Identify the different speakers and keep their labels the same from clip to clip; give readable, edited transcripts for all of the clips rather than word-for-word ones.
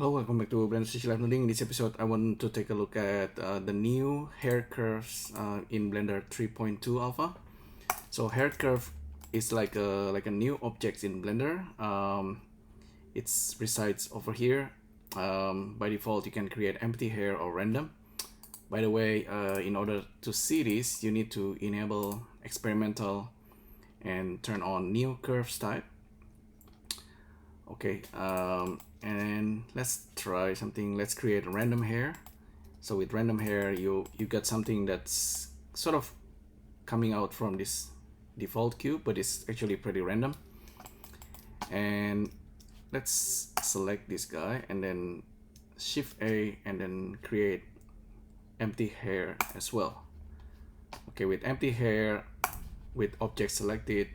Speaker 1: Hello, welcome back to Blender CC Live Learning. In this episode, I want to take a look at the new hair curves in Blender 3.2 Alpha. So hair curve is like a new object in Blender. It resides over here. By default, you can create empty hair or random. By the way, in order to see this, you need to enable experimental and turn on new curves type. Okay, and let's try something. Let's create a random hair. So with random hair, you got something that's sort of coming out from this default cube, but it's actually pretty random. And let's select this guy and then Shift A and then create empty hair as well. Okay, with empty hair, with object selected,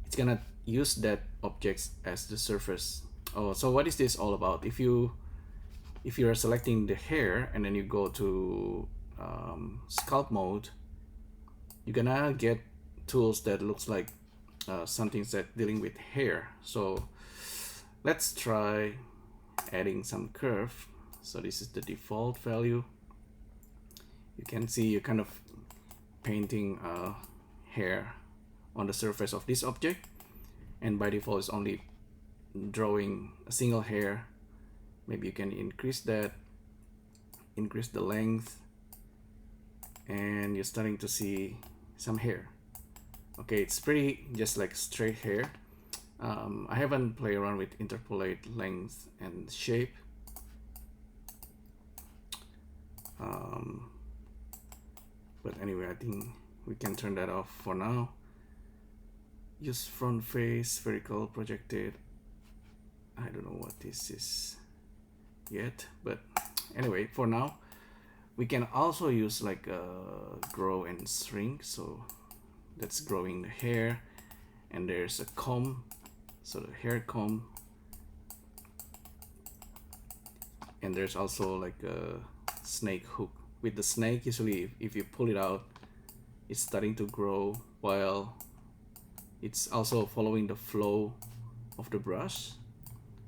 Speaker 1: it's gonna use that object as the surface. Oh, so what is this all about? If you are selecting the hair and then you go to sculpt mode, you're gonna get tools that looks like something that dealing with hair. So let's try adding some curve. So this is the default value. You can see you're kind of painting hair on the surface of this object, and by default it's only drawing a single hair. Maybe you can increase that, increase the length, and you're starting to see some hair. Okay, it's pretty just like straight hair. I haven't played around with interpolate length and shape. But anyway, I think we can turn that off for now. Use front face, vertical, projected. I don't know what this is yet, but anyway, for now, we can also use like grow and shrink. So that's growing the hair, and there's a comb, so the hair comb, and there's also like a snake hook. With the snake, usually if you pull it out, it's starting to grow while it's also following the flow of the brush.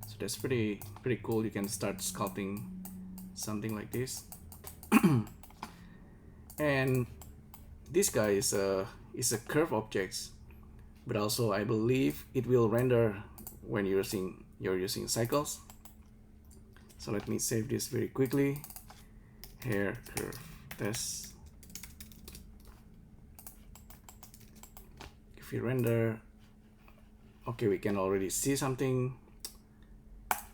Speaker 1: So that's pretty cool. You can start sculpting something like this. And this guy is a curve object, but also I believe it will render when you're using cycles. So let me save this very quickly. Hair curve test. If you render, okay, we can already see something.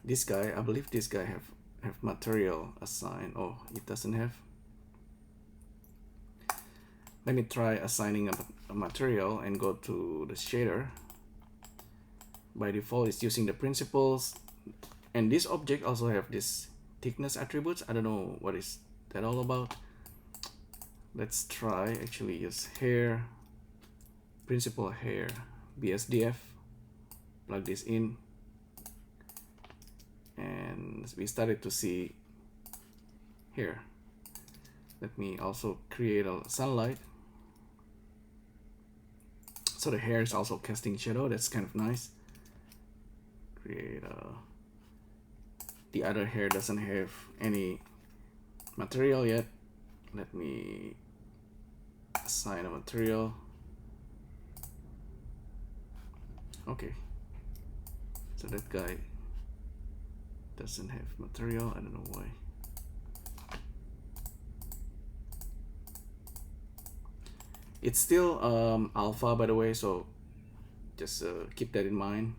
Speaker 1: This guy, I believe this guy have material assigned. Oh, it doesn't have. Let me try assigning a material and go to the shader. By default, it's using the principles, and this object also have this thickness attributes. I don't know what is that all about. Let's try actually use hair, principal hair, BSDF, plug this in, and we started to see here. Let me also create a sunlight. So the hair is also casting shadow. That's kind of nice. Create the other hair doesn't have any material yet. Let me assign a material. Okay, so that guy doesn't have material. I don't know why. It's still alpha, by the way, so just keep that in mind.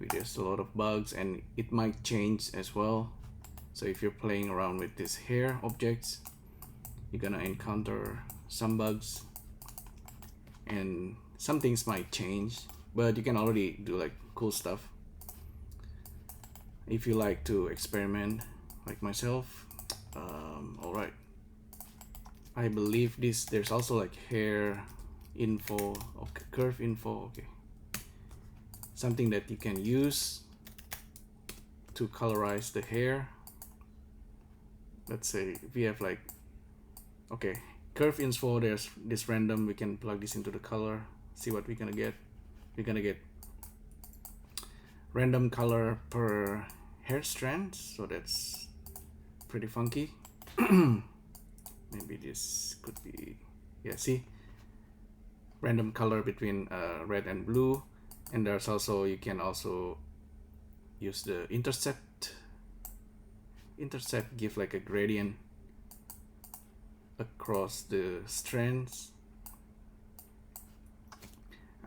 Speaker 1: Maybe there's a lot of bugs and it might change as well. So if you're playing around with these hair objects, you're gonna encounter some bugs and some things might change, but you can already do like cool stuff. If you like to experiment like myself, all right. I believe there's also like hair info, okay, curve info, okay. Something that you can use to colorize the hair. Let's say we have like, okay, curve info, there's this random, we can plug this into the color, see what we're gonna get. We're gonna get random color per hair strand, so that's pretty funky. Maybe this could be, yeah, see, random color between red and blue. And there's also, you can also use the intercept give like a gradient across the strands.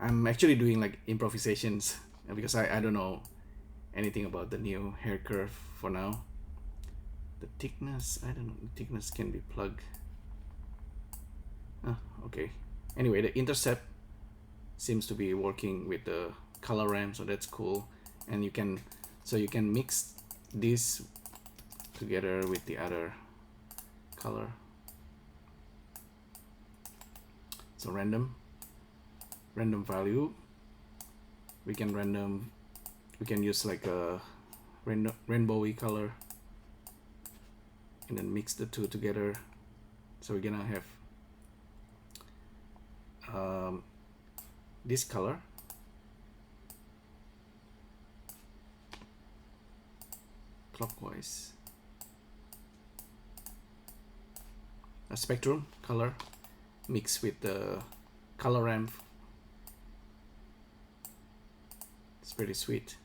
Speaker 1: I'm actually doing like improvisations because I don't know anything about the new hair curve for now. The thickness, I don't know, thickness can be plugged. Okay, anyway, the intercept seems to be working with the color ramp, so that's cool. And you can mix this together with the other color. So random value, we can use like a rainbowy color and then mix the two together. So we're gonna have this color, clockwise, a spectrum color mixed with the color ramp. It's pretty sweet.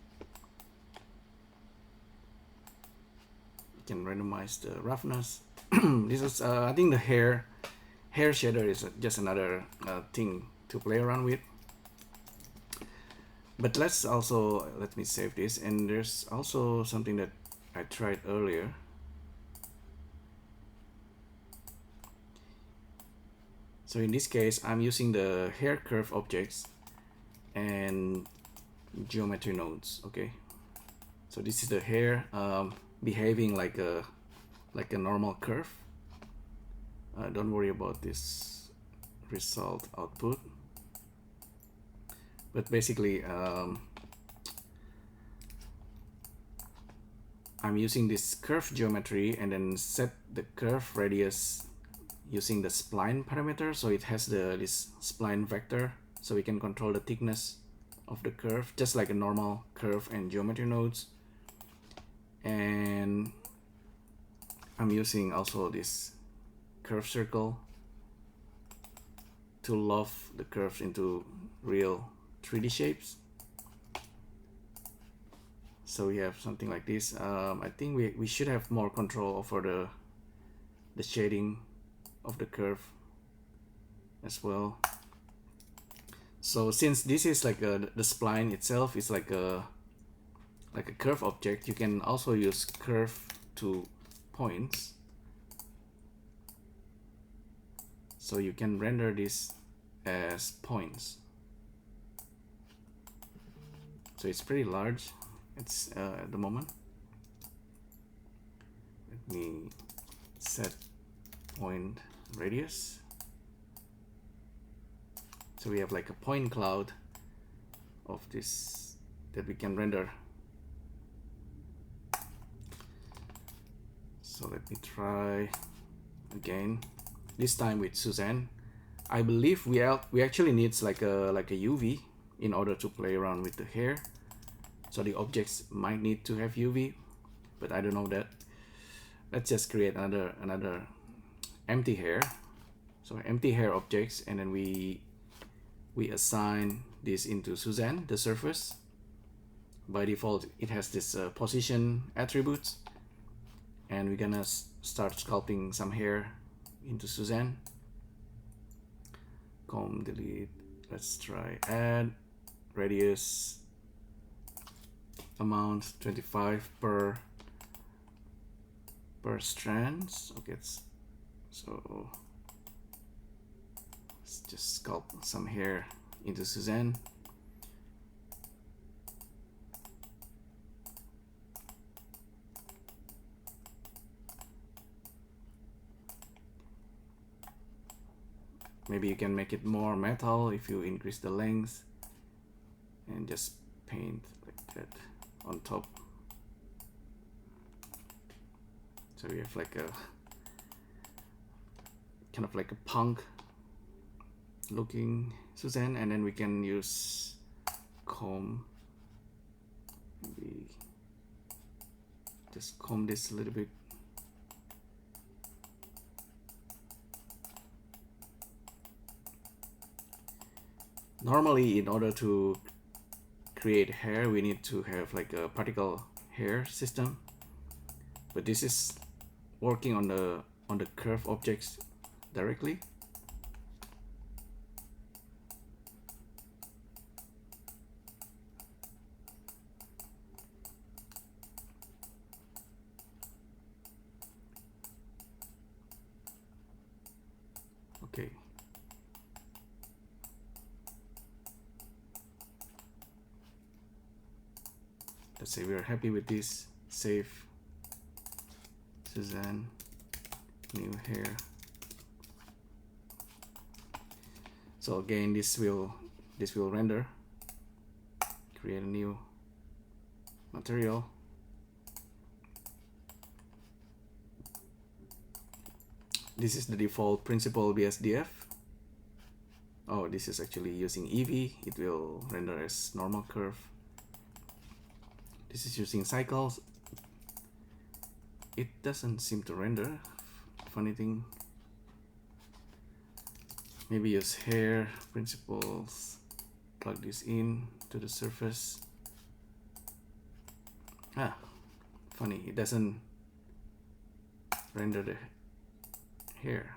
Speaker 1: You can randomize the roughness. This is I think the hair shader is just another thing to play around with. But let me save this. And there's also something that I tried earlier. So in this case, I'm using the hair curve objects and geometry nodes. Okay, so this is the hair behaving like a normal curve. Don't worry about this result output, but basically I'm using this curve geometry and then set the curve radius using the spline parameter, so it has this spline vector, so we can control the thickness of the curve just like a normal curve and geometry nodes. And I'm using also this curve circle to loft the curves into real 3D shapes. So we have something like this. I think we should have more control over the shading of the curve as well. So since this is like the spline itself is like a curve object, you can also use curve to points. So you can render this as points. So it's pretty large. It's at the moment. Let me set point radius. So we have like a point cloud of this that we can render. So let me try again. This time with Suzanne. I believe we actually needs like a UV in order to play around with the hair. So the objects might need to have UV, but I don't know that. Let's just create another empty hair. So empty hair objects, and then we assign this into Suzanne, the surface. By default, it has this position attributes, and we're gonna start sculpting some hair into Suzanne. Com delete. Let's try add radius amount 25 per strands. Okay, so let's just sculpt some hair into Suzanne. Maybe you can make it more metal if you increase the length and just paint like that on top. So we have like a kind of like a punk looking Suzanne, and then we can use comb Just comb this a little bit. Normally, in order to create hair, we need to have like a particle hair system, but this is working on the curve objects directly. Okay. Let's say we are happy with this. Save. Suzanne. New hair. So again, this will render. Create a new material. This is the default principal BSDF. Oh, this is actually using Eevee. It will render as normal curve. This is using cycles. It doesn't seem to render. Funny thing. Maybe use hair principles. Plug this in to the surface. Ah, funny. It doesn't render the hair.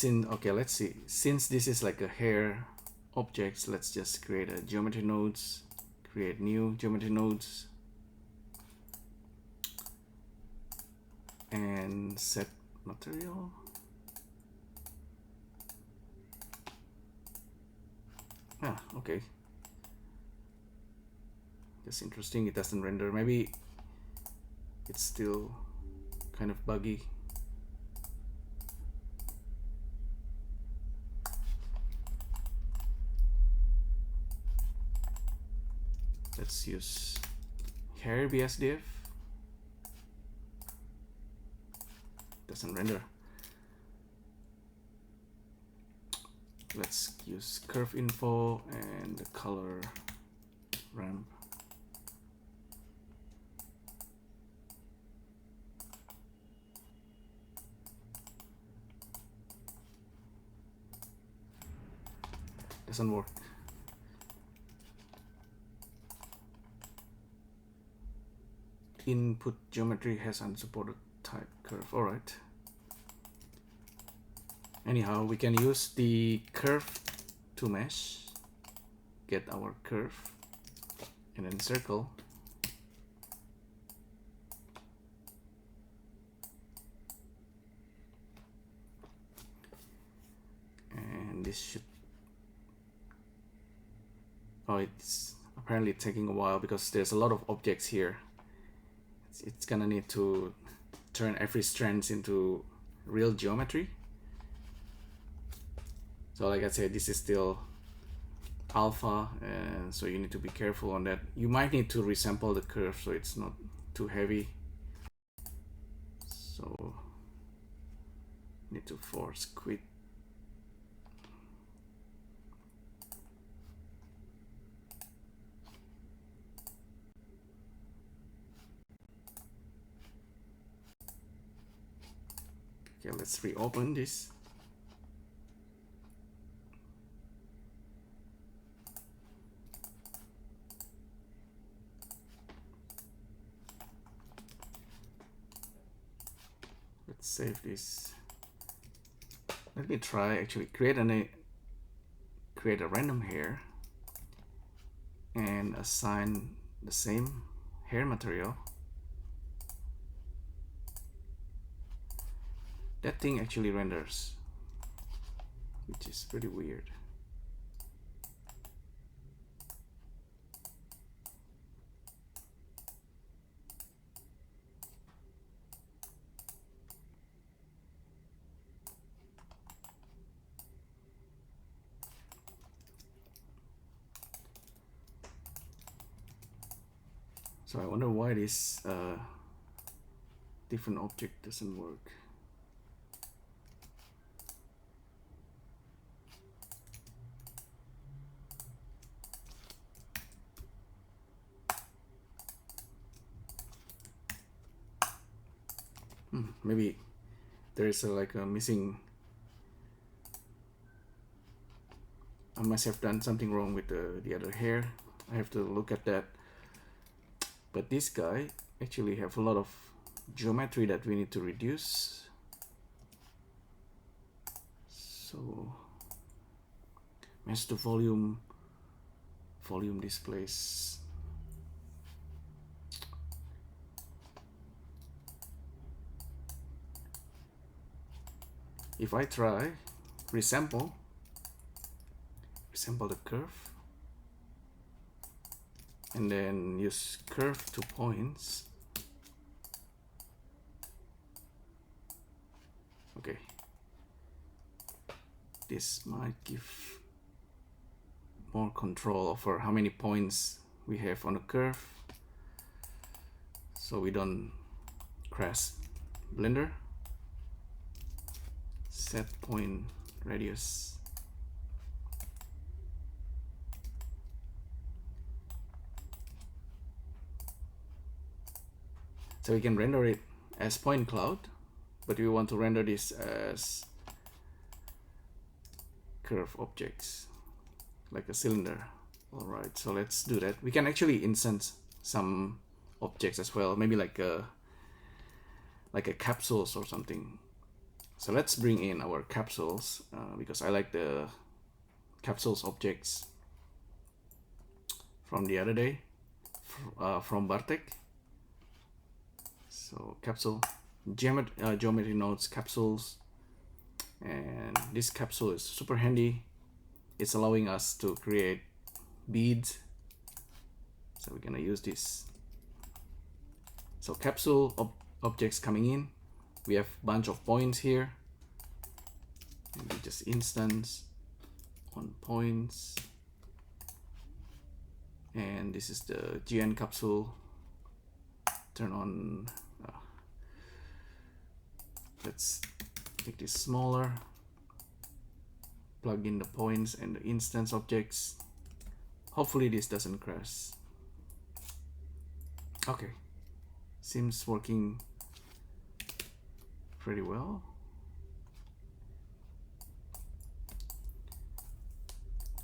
Speaker 1: Okay, let's see. Since this is like a hair objects, let's just create a geometry nodes, create new geometry nodes, and set material. Ah, okay. That's interesting. It doesn't render. Maybe it's still kind of buggy. Let's use hair BSDF. Doesn't render. Let's use curve info and the color ramp. Doesn't work. Input geometry has unsupported type curve. All right. Anyhow, we can use the curve to mesh, get our curve, and then circle. And this should, oh, it's apparently taking a while because there's a lot of objects here. It's gonna need to turn every strand into real geometry. So like I said, this is still alpha, and so you need to be careful on that. You might need to resample the curve so it's not too heavy. So need to force quit. Okay, let's reopen this. Let's save this. Let me try actually create a random hair and assign the same hair material. That thing actually renders, which is pretty weird. So I wonder why this different object doesn't work. maybe there is like a missing. I must have done something wrong with the other hair. I have to look at that. But this guy actually have a lot of geometry that we need to reduce. So match to volume displays. If I try resample the curve and then use curve to points. Okay, this might give more control over how many points we have on the curve, so we don't crash Blender. Set point radius. So we can render it as point cloud, but we want to render this as curve objects, like a cylinder. All right, so let's do that. We can actually instance some objects as well, maybe like a capsules or something. So let's bring in our capsules because I like the capsules objects from the other day from Bartek. So capsule, geometry nodes, capsules, and this capsule is super handy. It's allowing us to create beads. So we're gonna use this. So capsule objects coming in. We have a bunch of points here. And we just instance on points. And this is the GN capsule. Turn on. Let's make this smaller. Plug in the points and the instance objects. Hopefully this doesn't crash. Okay, seems working pretty well.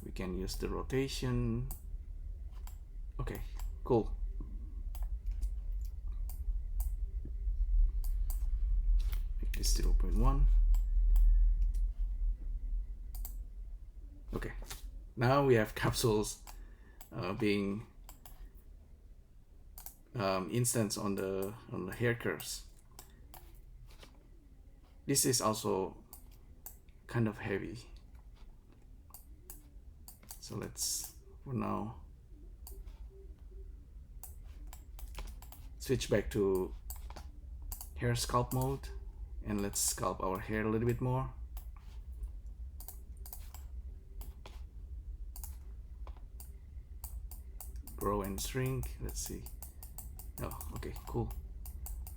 Speaker 1: We can use the rotation. Okay, cool. Make this 0.1. Okay, now we have capsules being instance on the hair curves. This is also kind of heavy, so let's for now switch back to hair sculpt mode and let's sculpt our hair a little bit more. Grow and shrink. Let's see. Oh, okay, cool.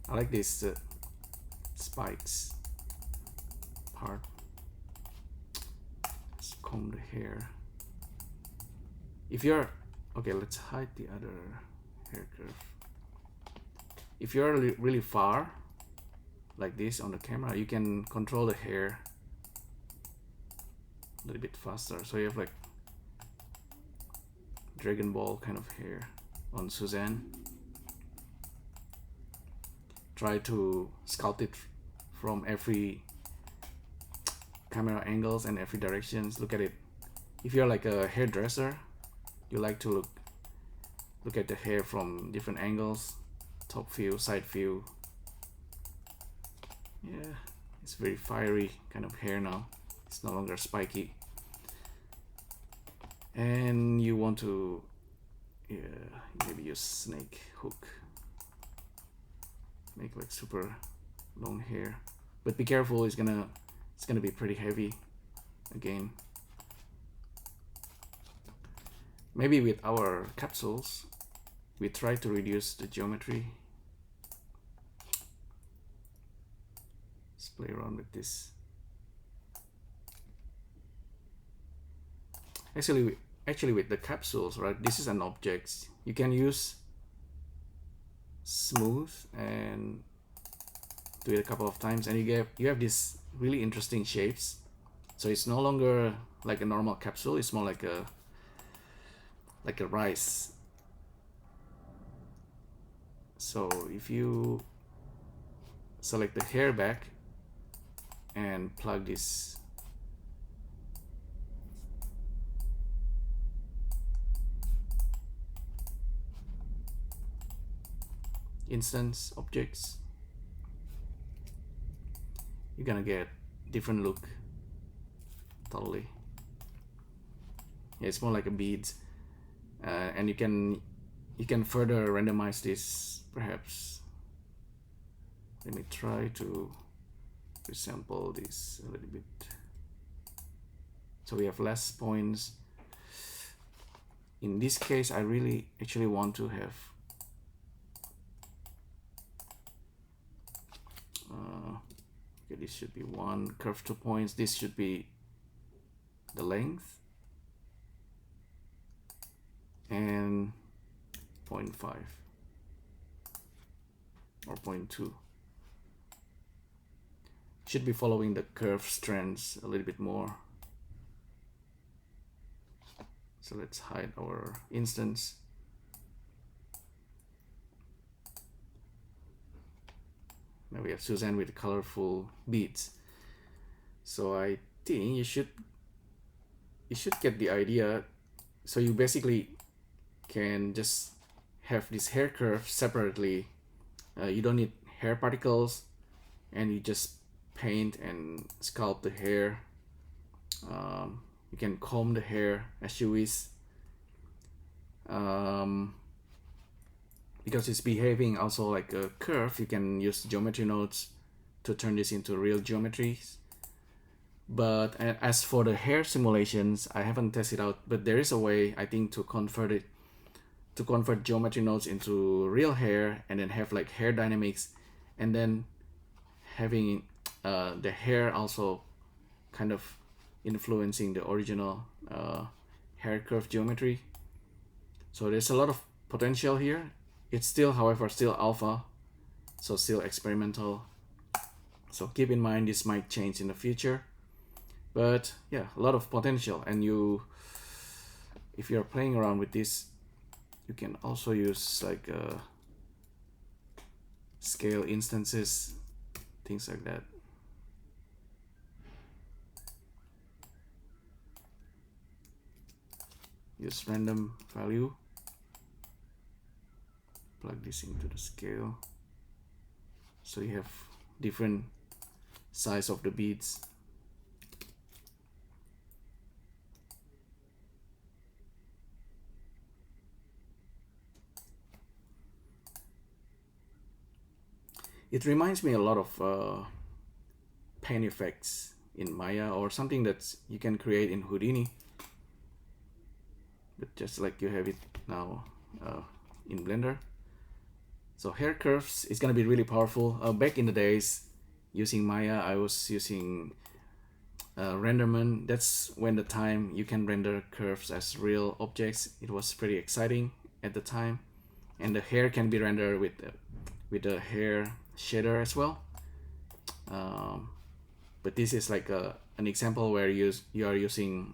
Speaker 1: I like this spikes part. Let's comb the hair. If you're okay, let's hide the other hair curve. If you're really far like this on the camera, you can control the hair a little bit faster, so you have like Dragon Ball kind of hair on Suzanne. Try to sculpt it from every camera angles and every directions. Look at it. If you're like a hairdresser, you like to look at the hair from different angles, top view, side view. Yeah, it's very fiery kind of hair now. It's no longer spiky. And you want to maybe use snake hook. Make like super long hair, but be careful, it's gonna be pretty heavy again. Maybe with our capsules we try to reduce the geometry. Let's play around with this. Actually with the capsules, right, this is an object. You can use smooth and do it a couple of times, and you have these really interesting shapes. So it's no longer like a normal capsule, it's more like a rice. So if you select the hair back and plug this instance objects, you're gonna get different look totally. Yeah, it's more like a beads, and you can further randomize this perhaps. Let me try to resample this a little bit. So we have less points. In this case, I really actually want to have okay, this should be 1 curve 2 points. This should be the length, and 0.5 or 0.2. Should be following the curve strands a little bit more. So let's hide our instance. Now we have Suzanne with colorful beads. So I think you should get the idea. So you basically can just have this hair curve separately. You don't need hair particles, and you just paint and sculpt the hair. You can comb the hair as you wish. Because it's behaving also like a curve, you can use geometry nodes to turn this into real geometries. But as for the hair simulations, I haven't tested out, but there is a way, I think, to convert geometry nodes into real hair, and then have like hair dynamics, and then having the hair also kind of influencing the original hair curve geometry. So there's a lot of potential here. It's still, however, still alpha, so still experimental. So keep in mind this might change in the future. But yeah, a lot of potential. And if you're playing around with this, you can also use like scale instances, things like that. Use random value, plug this into the scale, so you have different size of the beads. It reminds me a lot of paint effects in Maya, or something that you can create in Houdini, but just like you have it now in Blender. So hair curves is gonna be really powerful. Back in the days, using Maya, I was using Renderman. That's when the time you can render curves as real objects. It was pretty exciting at the time, and the hair can be rendered with the hair shader as well. But this is like an example where you are using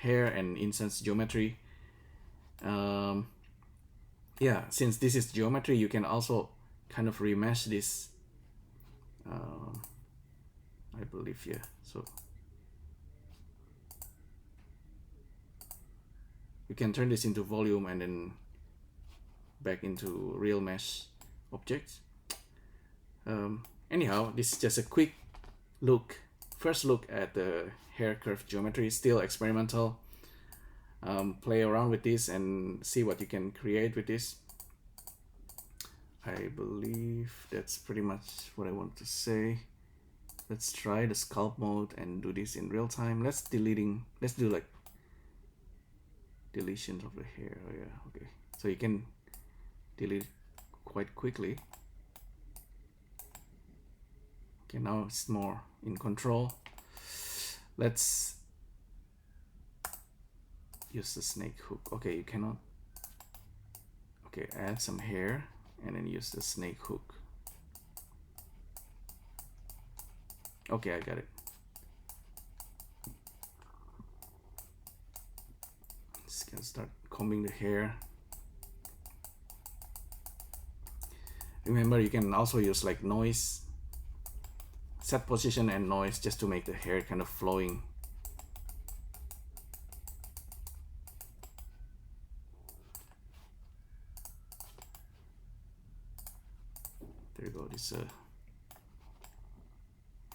Speaker 1: hair and instance geometry. Yeah, since this is geometry, you can also kind of remesh this. I believe, yeah. So you can turn this into volume and then back into real mesh objects. Anyhow, this is just a quick first look at the hair curve geometry. Still experimental. Play around with this and see what you can create with this. I believe that's pretty much what I want to say. Let's try the sculpt mode and do this in real time. Let's do like deletions of the hair. Oh yeah, okay. So you can delete quite quickly. Okay, now it's more in control. Let's use the snake hook. Okay, you cannot. Okay, add some hair and then use the snake hook. Okay, I got it. Just gonna start combing the hair. Remember, you can also use like noise, set position and noise, just to make the hair kind of flowing. There you go. This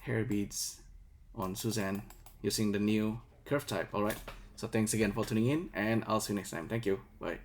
Speaker 1: hair beads on Suzanne using the new curve type. All right. So thanks again for tuning in, and I'll see you next time. Thank you. Bye.